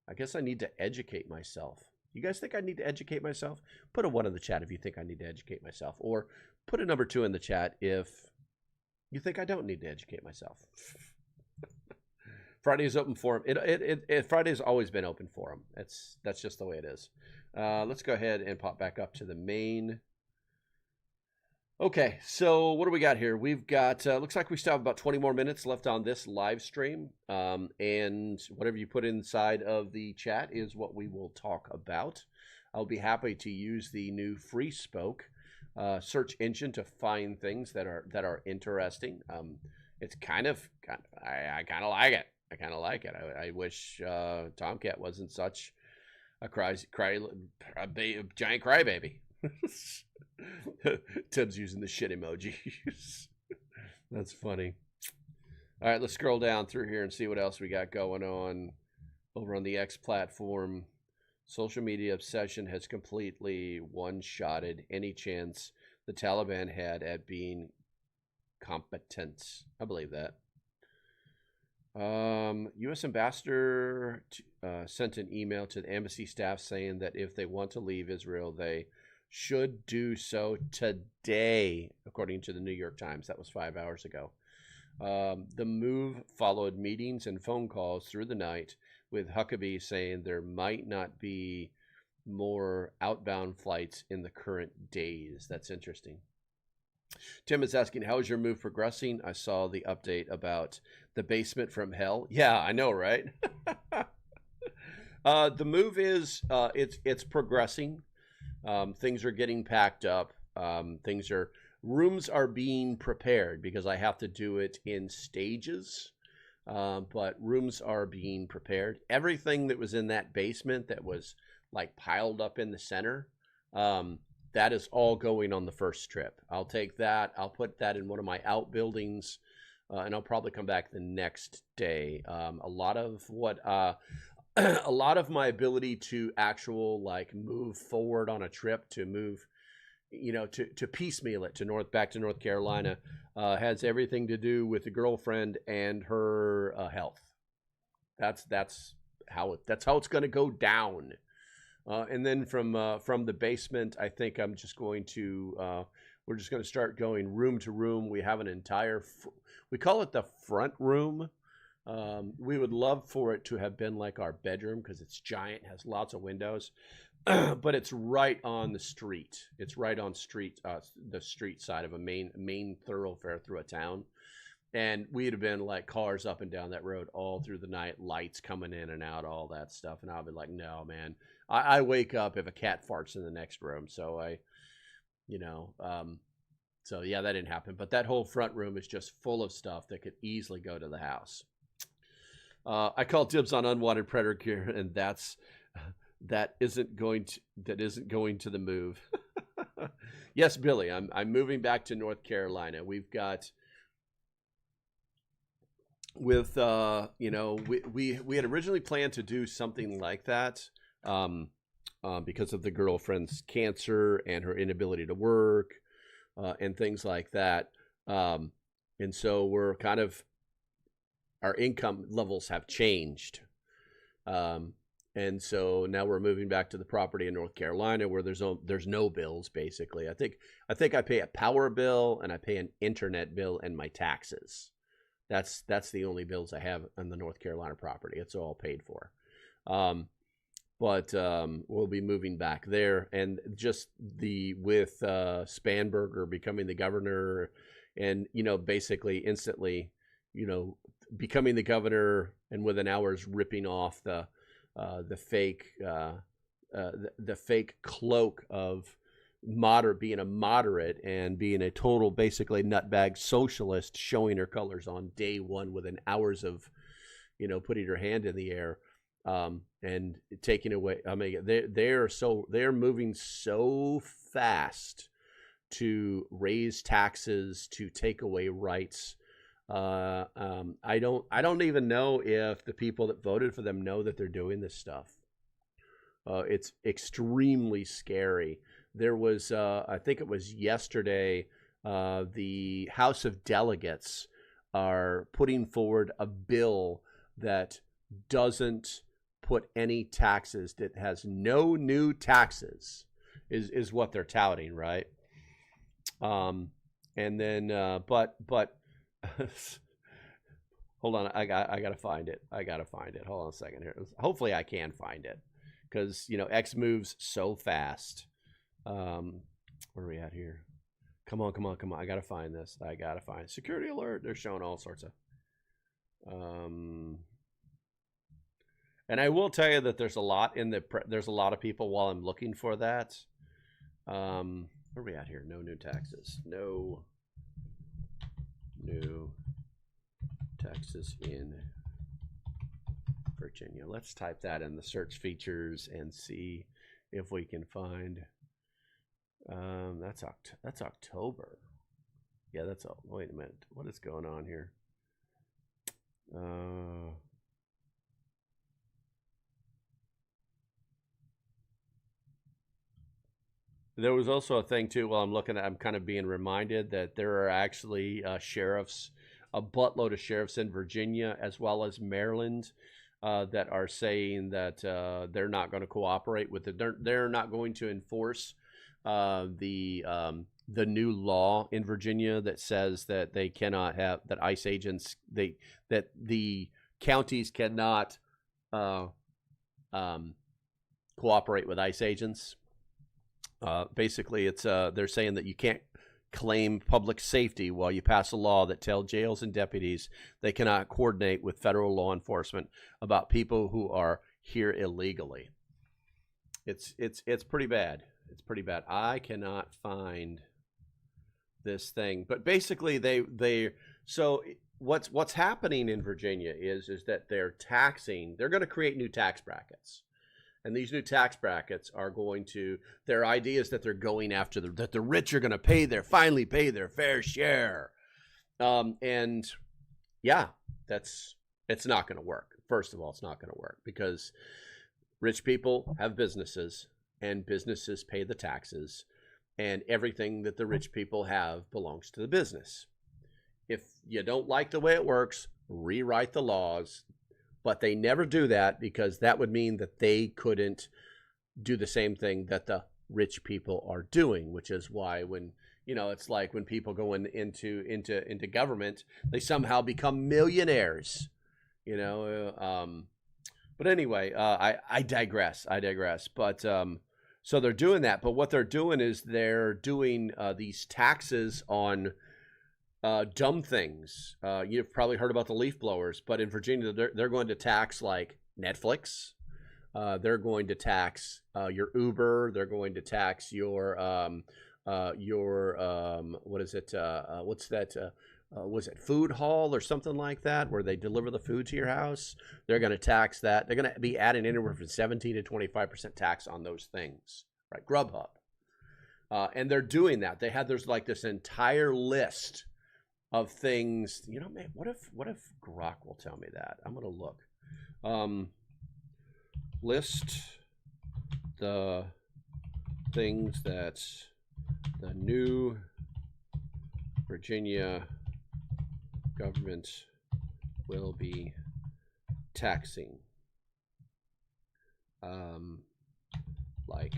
I guess I need to educate myself. You guys think I need to educate myself? Put a 1 in the chat if you think I need to educate myself, or put a number 2 in the chat if you think I don't need to educate myself. Friday is open forum. Friday's always been open forum. That's just the way it is. Let's go ahead and pop back up to the main. Okay, so what do we got here? We've got, looks like we still have about 20 more minutes left on this live stream. And whatever you put inside of the chat is what we will talk about. I'll be happy to use the new Free Spoke search engine to find things that are interesting. It's I kind of like it. I kind of like it. I wish Tomcat wasn't such a giant crybaby. Tim's using the shit emoji. That's funny. All right, let's scroll down through here and see what else we got going on over on the X platform. Social media obsession has completely one-shotted any chance the Taliban had at being competent. I believe that. U.S. ambassador sent an email to the embassy staff saying that if they want to leave Israel, they should do so today, according to the New York Times. That was 5 hours ago. The move followed meetings and phone calls through the night with Huckabee saying there might not be more outbound flights in the current days. That's interesting. Tim is asking, how is your move progressing? I saw the update about the basement from hell. Yeah, I know, right? The move is it's progressing. Things are getting packed up. Rooms are being prepared because I have to do it in stages. But rooms are being prepared. Everything that was in that basement that was like piled up in the center, that is all going on the first trip. I'll take that. I'll put that in one of my outbuildings, and I'll probably come back the next day. A lot of what a lot of my ability to actual like move forward on a trip, to move, you know, to piecemeal it to back to North Carolina, has everything to do with the girlfriend and her health. That's how it's going to go down. And then from the basement, I think I'm just going to we're just going to start going room to room. We have an entire we call it the front room. We would love for it to have been like our bedroom because it's giant, has lots of windows, but it's right on the street. It's right on the street side of a main thoroughfare through a town. And we'd have been like cars up and down that road all through the night, lights coming in and out, all that stuff. And I'll be like, no, man, I wake up if a cat farts in the next room. So so yeah, that didn't happen. But that whole front room is just full of stuff that could easily go to the house. I call dibs on unwanted predator gear, and that isn't going to the move. Yes, Billy, I'm moving back to North Carolina. We've got with we had originally planned to do something like that because of the girlfriend's cancer and her inability to work and things like that, and so we're kind of, our income levels have changed, and so now we're moving back to the property in North Carolina where there's no bills. Basically, I think I pay a power bill and I pay an internet bill and my taxes. That's the only bills I have on the North Carolina property. It's all paid for. But we'll be moving back there, and just with Spanberger becoming the governor, and basically instantly, becoming the governor, and within hours ripping off the fake cloak of being a moderate and being a total basically nutbag socialist, showing her colors on day one within hours of putting her hand in the air, and taking away. I mean, they're moving so fast to raise taxes, to take away rights. I don't even know if the people that voted for them know that they're doing this stuff. It's extremely scary. There was, I think it was yesterday, the House of Delegates are putting forward a bill that doesn't put any taxes, that has no new taxes, is what they're touting, right? And then, but hold on, I gotta find it. Hold on a second here. Hopefully I can find it, because X moves so fast. Where are we at here? Come on. I gotta find this. Security alert. They're showing all sorts of and I will tell you that there's a lot of people while I'm looking for that. Where are we at here? No new taxes. No new taxes in Virginia. Let's type that in the search features and see if we can find. That's October. Yeah, that's all. Wait a minute. What is going on here? There was also a thing too. While I'm kind of being reminded that there are actually sheriffs, a buttload of sheriffs in Virginia as well as Maryland, that are saying that they're not going to cooperate with it. They're not going to enforce the new law in Virginia that says that they cannot have, that ICE agents, that the counties cannot cooperate with ICE agents. Basically, it's they're saying that you can't claim public safety while you pass a law that tells jails and deputies they cannot coordinate with federal law enforcement about people who are here illegally. It's pretty bad. It's pretty bad. I cannot find this thing, but basically so what's happening in Virginia is that they're going to create new tax brackets. And these new tax brackets are their idea is that they're going after that the rich are going to finally pay their fair share. And yeah, it's not going to work. First of all, it's not going to work because rich people have businesses, and businesses pay the taxes, and everything that the rich people have belongs to the business. If you don't like the way it works, rewrite the laws. But they never do that because that would mean that they couldn't do the same thing that the rich people are doing, which is why when, you know, it's like when people go into government, they somehow become millionaires, you know. But anyway, I digress. But so they're doing that. But what they're doing is they're doing these taxes on dumb things. You've probably heard about the leaf blowers, but in Virginia, they're going to tax like Netflix. They're going to tax your Uber. They're going to tax your what is it? What's that? Was it Food Hall or something like that, where they deliver the food to your house? They're going to tax that. They're going to be adding anywhere from 17 to 25% tax on those things, right? Grubhub, and they're doing that. There's like this entire list of things. You know, man, what if Grok will tell me that? I'm going to look. List the things that the new Virginia government will be taxing, like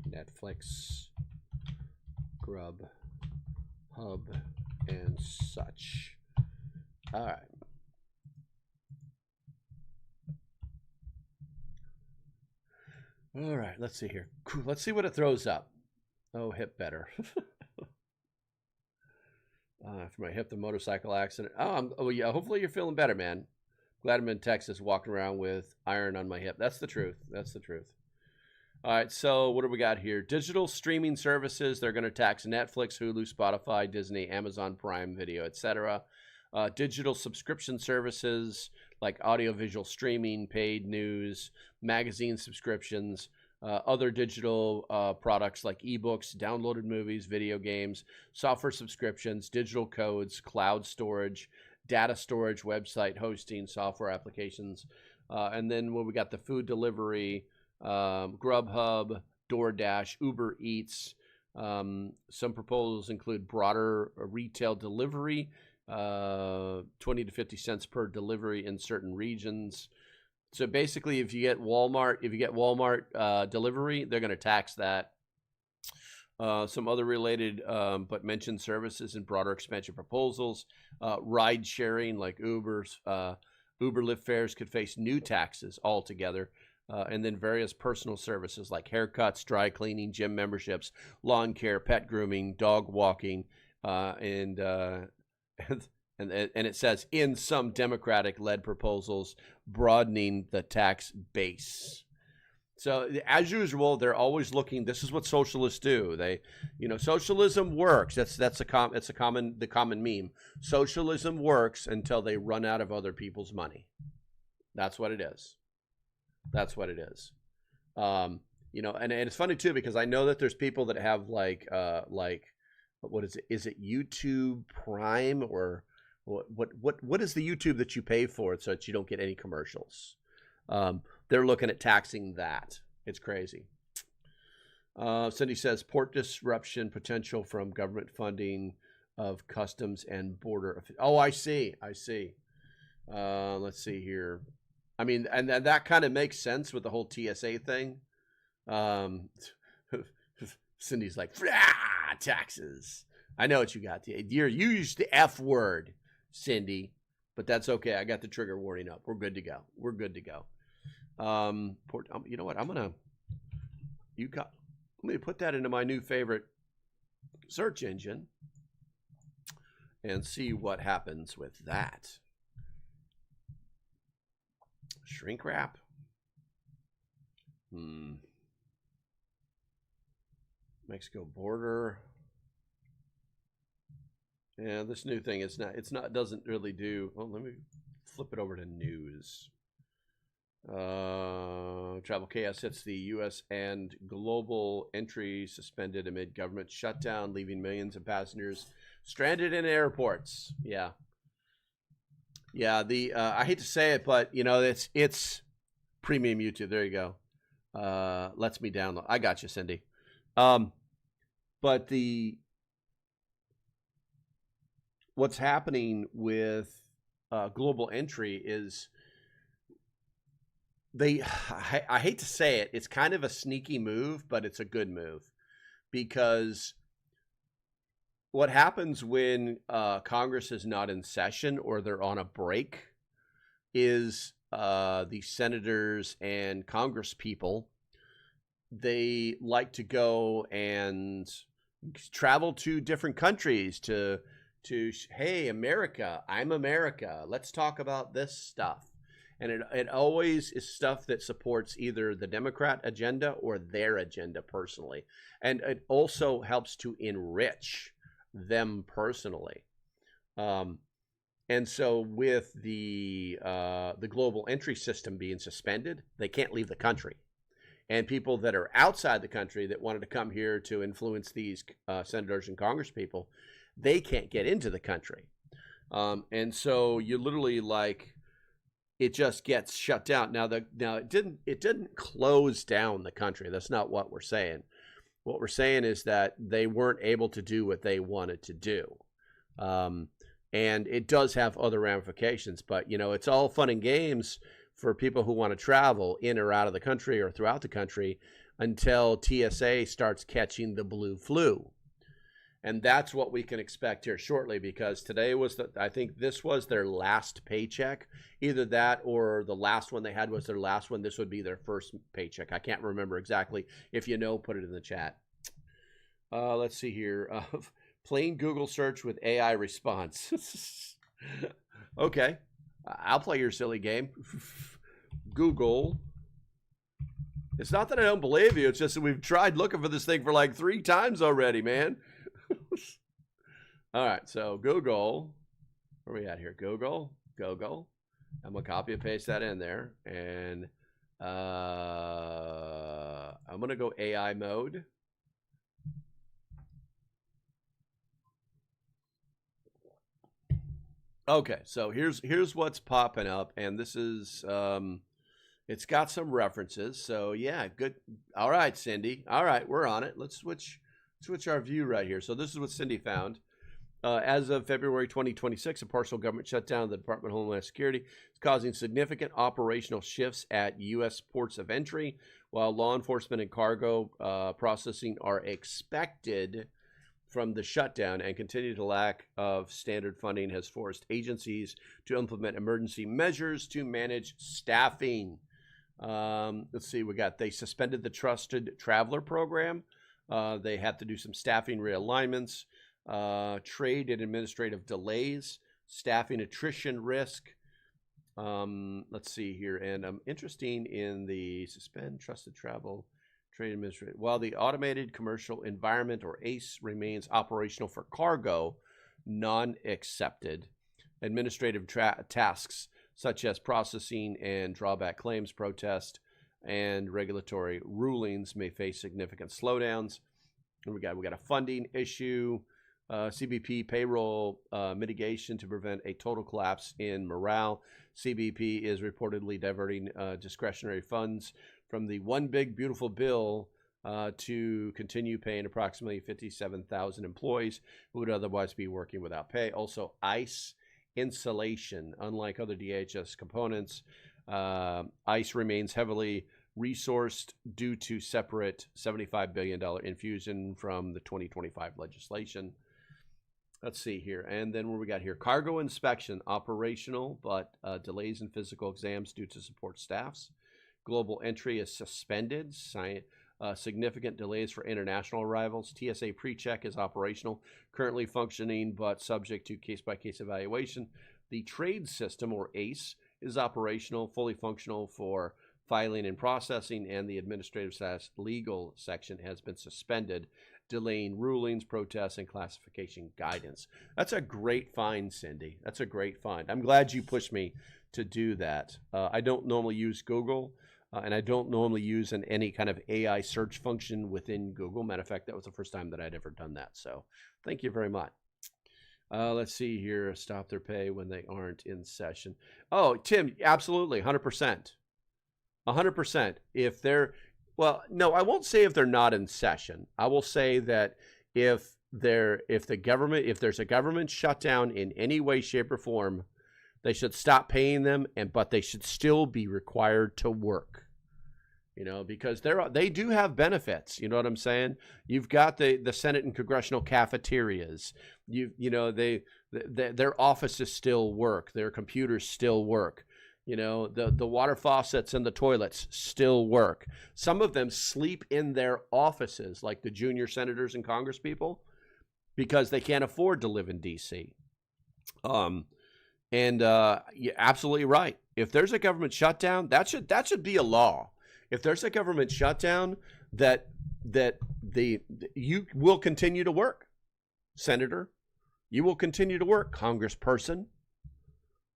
Netflix, Grubhub, and such. All right. All right, let's see here. Let's see what it throws up. Oh, hip better. For my hip, the motorcycle accident. Oh, yeah. Hopefully you're feeling better, man. Glad I'm in Texas, walking around with iron on my hip. That's the truth. That's the truth. All right, so what do we got here? Digital streaming services. They're going to tax Netflix, Hulu, Spotify, Disney, Amazon Prime Video, etc. Digital subscription services like audiovisual streaming, paid news, magazine subscriptions, other digital products like ebooks, downloaded movies, video games, software subscriptions, digital codes, cloud storage, data storage, website hosting, software applications. And then when we got the food delivery, Grubhub, DoorDash, Uber Eats. Some proposals include broader retail delivery, 20 to 50 cents per delivery in certain regions. So basically, if you get Walmart delivery, they're going to tax that. Some other related but mentioned services and broader expansion proposals. Ride sharing like Uber Lyft fares could face new taxes altogether. And then various personal services like haircuts, dry cleaning, gym memberships, lawn care, pet grooming, dog walking, and it says in some Democratic-led proposals broadening the tax base. So as usual, they're always looking. This is what socialists do. Socialism works. The common meme. Socialism works until they run out of other people's money. That's what it is. That's what it is. And it's funny too, because I know that there's people that have like what is it? Is it YouTube Prime or what is the YouTube that you pay for so that you don't get any commercials? They're looking at taxing that. It's crazy. Cindy says port disruption potential from government funding of customs and border. Oh, I see. Let's see here. I mean, and that kind of makes sense with the whole TSA thing. Cindy's like, taxes. I know what you got. You used the F word, Cindy, but that's okay. I got the trigger warning up. We're good to go. You know what? Let me put that into my new favorite search engine and see what happens with that. Shrink wrap. Mexico border. Yeah, this new thing, it doesn't really do. Oh, let me flip it over to news. Travel chaos hits the U.S. and global entry suspended amid government shutdown, leaving millions of passengers stranded in airports. Yeah. Yeah, the I hate to say it, but you know, it's premium YouTube. There you go. Lets me download. I got you, Cindy. But what's happening with global entry is I hate to say it, it's kind of a sneaky move, but it's a good move, because what happens when Congress is not in session or they're on a break is the senators and Congress people, they like to go and travel to different countries to hey, America, I'm America, let's talk about this stuff. And it always is stuff that supports either the Democrat agenda or their agenda personally. And it also helps to enrich them personally. And so with the global entry system being suspended, they can't leave the country. And people that are outside the country that wanted to come here to influence these senators and Congress people, they can't get into the country. And so you literally, like, it just gets shut down. Now it didn't close down the country. That's not what we're saying. What we're saying is that they weren't able to do what they wanted to do. And it does have other ramifications, but you know, it's all fun and games for people who want to travel in or out of the country or throughout the country until TSA starts catching the blue flu. And that's what we can expect here shortly, because today was I think this was their last paycheck. Either that or the last one they had was their last one. This would be their first paycheck. I can't remember exactly. If you know, put it in the chat. Let's see here. Plain Google search with AI response. Okay. I'll play your silly game. Google. It's not that I don't believe you. It's just that we've tried looking for this thing for like 3 times already, man. All right, so Google, where are we at here? Google. I'm gonna copy and paste that in there, and I'm gonna go AI mode. Okay, so here's what's popping up, and this is it's got some references. So yeah, good. All right, Cindy. All right, we're on it. Let's switch our view right here. So this is what Cindy found. As of February 2026, a partial government shutdown of the Department of Homeland Security is causing significant operational shifts at U.S. ports of entry, while law enforcement and cargo processing are expected from the shutdown, and continued lack of standard funding has forced agencies to implement emergency measures to manage staffing. Let's see, they suspended the Trusted Traveler program. They had to do some staffing realignments, trade and administrative delays, staffing attrition risk. Let's see here. And interesting in the suspend trusted travel trade administrative. While the automated commercial environment, or ACE, remains operational for cargo, non-accepted administrative tasks such as processing and drawback claims, protest, and regulatory rulings may face significant slowdowns. And we got a funding issue. CBP payroll mitigation to prevent a total collapse in morale. CBP is reportedly diverting discretionary funds from the One Big Beautiful Bill to continue paying approximately 57,000 employees who would otherwise be working without pay. Also, ICE insulation. Unlike other DHS components, ICE remains heavily resourced due to separate $75 billion infusion from the 2025 legislation. Let's see here. And then what we got here? Cargo inspection, operational, but delays in physical exams due to support staffs. Global entry is suspended. Significant delays for international arrivals. TSA pre-check is operational, currently functioning, but subject to case-by-case evaluation. The trade system, or ACE, is operational, fully functional for filing and processing, and the administrative/legal section has been suspended, delaying rulings, protests, and classification guidance. That's a great find, Cindy. That's a great find. I'm glad you pushed me to do that. I don't normally use Google, and I don't normally use any kind of AI search function within Google. Matter of fact, that was the first time that I'd ever done that. So thank you very much. Let's see here. Stop their pay when they aren't in session. Oh, Tim, absolutely, 100%. 100%. If they're, well, no, I won't say if they're not in session. I will say that if if there's a government shutdown in any way, shape, or form, they should stop paying them, but they should still be required to work. Because they do have benefits. You know what I'm saying? You've got the Senate and congressional cafeterias. Their offices still work. Their computers still work. The water faucets and the toilets still work. Some of them sleep in their offices, like the junior senators and congresspeople, because they can't afford to live in D.C. You're absolutely right. If there's a government shutdown, that should be a law. If there's a government shutdown, that you will continue to work, Senator. You will continue to work, Congressperson.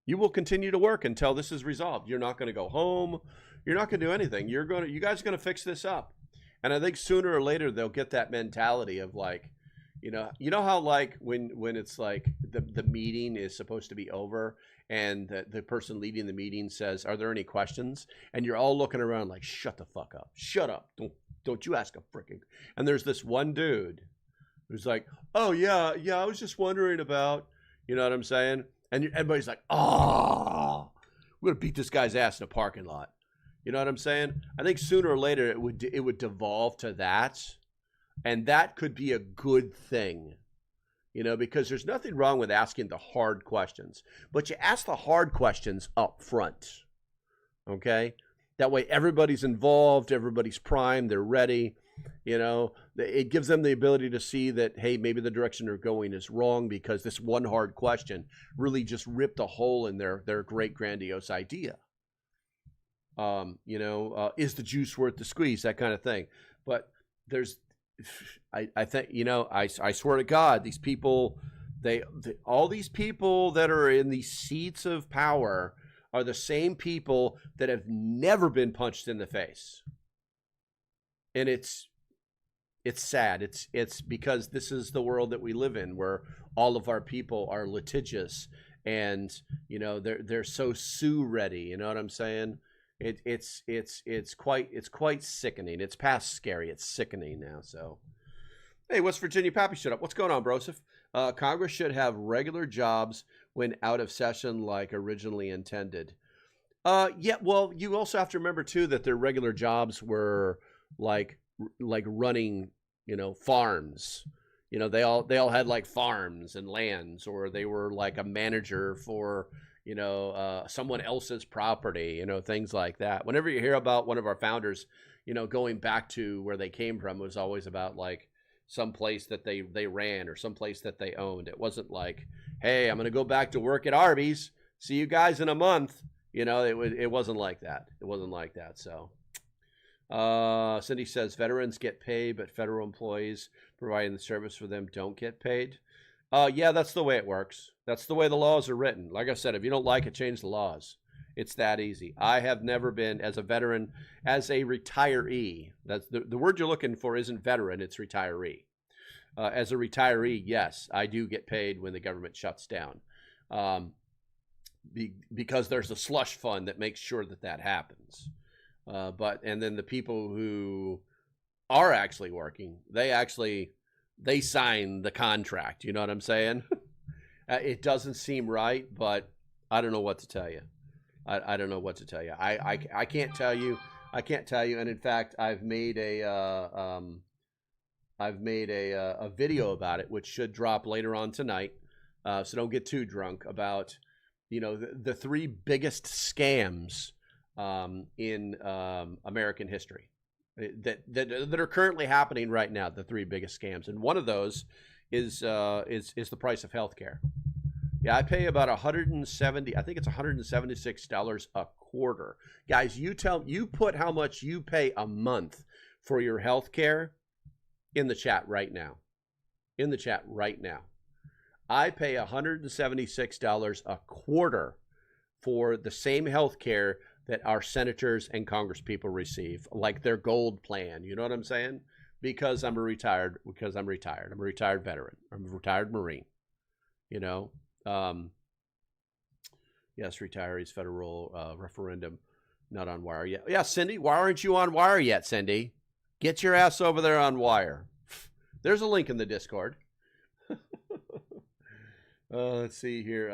You will continue to work until this is resolved. You're not going to go home. You're not going to do anything. You guys are going to fix this up. And I think sooner or later they'll get that mentality of like, you know how like when it's like the meeting is supposed to be over and the person leading the meeting says, "Are there any questions?" And you're all looking around like, "Shut the fuck up. Shut up. Don't you ask a freaking." And there's this one dude who's like, "Oh yeah, I was just wondering about," you know what I'm saying? And everybody's like, "Oh, we're gonna beat this guy's ass in a parking lot." You know what I'm saying? I think sooner or later it would devolve to that, and that could be a good thing, because there's nothing wrong with asking the hard questions, but you ask the hard questions up front, okay? That way everybody's involved, everybody's primed, they're ready. It gives them the ability to see that, hey, maybe the direction they're going is wrong because this one hard question really just ripped a hole in their great grandiose idea. Is the juice worth the squeeze? That kind of thing. But I think, I swear to God, these people, all these people that are in these seats of power are the same people that have never been punched in the face. And it's sad. It's because this is the world that we live in, where all of our people are litigious and they're so sue ready. You know what I'm saying? It's quite sickening. It's past scary. It's sickening now. So, hey, West Virginia Pappy, shut up. What's going on, Broseph? Congress should have regular jobs when out of session, like originally intended. Yeah. Well, you also have to remember too that their regular jobs were like running, farms. They all had like farms and lands, or they were like a manager for, someone else's property, things like that. Whenever you hear about one of our founders, going back to where they came from, it was always about like some place that they ran or some place that they owned. It wasn't like, hey, I'm going to go back to work at Arby's. See you guys in a month. It wasn't like that. It wasn't like that. So, Cindy says veterans get paid, but federal employees providing the service for them don't get paid. Yeah, that's the way it works. That's the way the laws are written. Like I said, if you don't like it, change the laws. It's that easy. I have never been, as a veteran, as a retiree. That's the word you're looking for isn't veteran, it's retiree. As a retiree, yes, I do get paid when the government shuts down. Because there's a slush fund that makes sure that happens. And then the people who are actually working, they sign the contract. You know what I'm saying? It doesn't seem right, but I don't know what to tell you. I don't know what to tell you. I can't tell you. I can't tell you. And in fact, I've made a video about it, which should drop later on tonight. So don't get too drunk about, the three biggest scams in American history that are currently happening right now. The three biggest scams, and one of those is the price of healthcare. Yeah, I pay about $170. I think it's $176 a quarter. Guys, you put how much you pay a month for your healthcare in the chat right now. In the chat right now. I pay $176 a quarter for the same health care that our senators and congresspeople receive, like their gold plan. You know what I'm saying? Because I'm retired. I'm a retired veteran. I'm a retired Marine. you know. Yes, retirees federal referendum not on Wire yet. Yeah, Cindy, why aren't you on Wire yet, Cindy? Get your ass over there on Wire. There's a link in the Discord. Let's see here.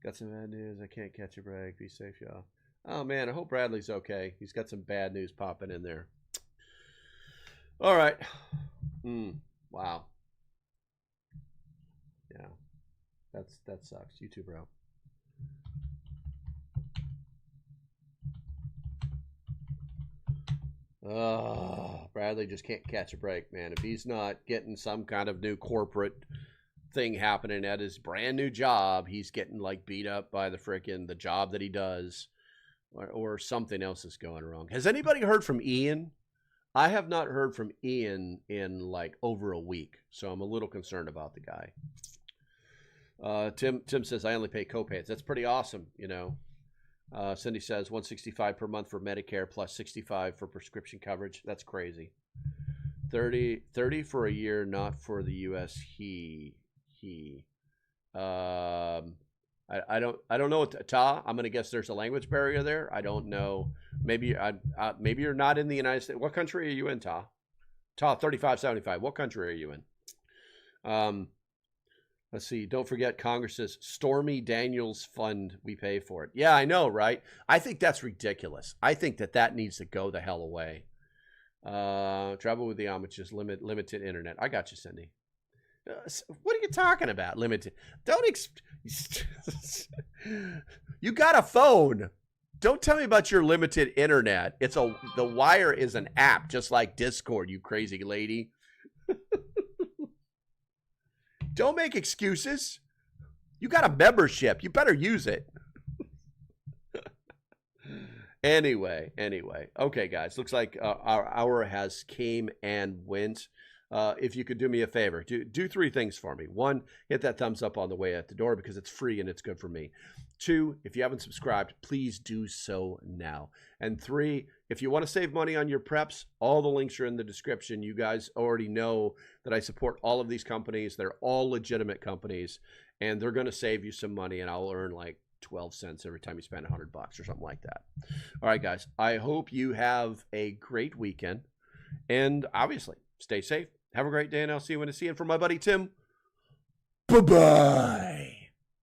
Got some bad news. I can't catch a break. Be safe, y'all. Oh, man, I hope Bradley's okay. He's got some bad news popping in there. All right. Wow. Yeah. That sucks. You too, bro. Bradley just can't catch a break, man. If he's not getting some kind of new corporate thing happening at his brand new job, he's getting like beat up by the job that he does, or something else is going wrong. Has anybody heard from Ian? I have not heard from Ian in like over a week, so I'm a little concerned about the guy. Tim says I only pay copays. That's pretty awesome, you know. Cindy says $165 per month for Medicare plus $65 for prescription coverage. That's crazy. 30 for a year, not for the U.S. I don't know. Ta, I'm gonna guess there's a language barrier there. I don't know. Maybe you're not in the United States. What country are you in, Ta? Ta, 3575. What country are you in? Let's see. Don't forget Congress's Stormy Daniels Fund. We pay for it. Yeah, I know, right? I think that's ridiculous. I think that needs to go the hell away. Travel with the Amish, limited internet. I got you, Cindy. What are you talking about? Limited. You got a phone. Don't tell me about your limited internet. The Wire is an app, just like Discord, you crazy lady. Don't make excuses. You got a membership. You better use it. Anyway. Okay, guys. Looks like our hour has came and went. If you could do me a favor, do three things for me. One, hit that thumbs up on the way out the door because it's free and it's good for me. Two, if you haven't subscribed, please do so now. And three, if you want to save money on your preps, all the links are in the description. You guys already know that I support all of these companies. They're all legitimate companies, and they're going to save you some money, and I'll earn like 12 cents every time you spend $100 or something like that. All right, guys, I hope you have a great weekend, and obviously, stay safe. Have a great day, and I'll see you when I see you. And for my buddy Tim, bye-bye.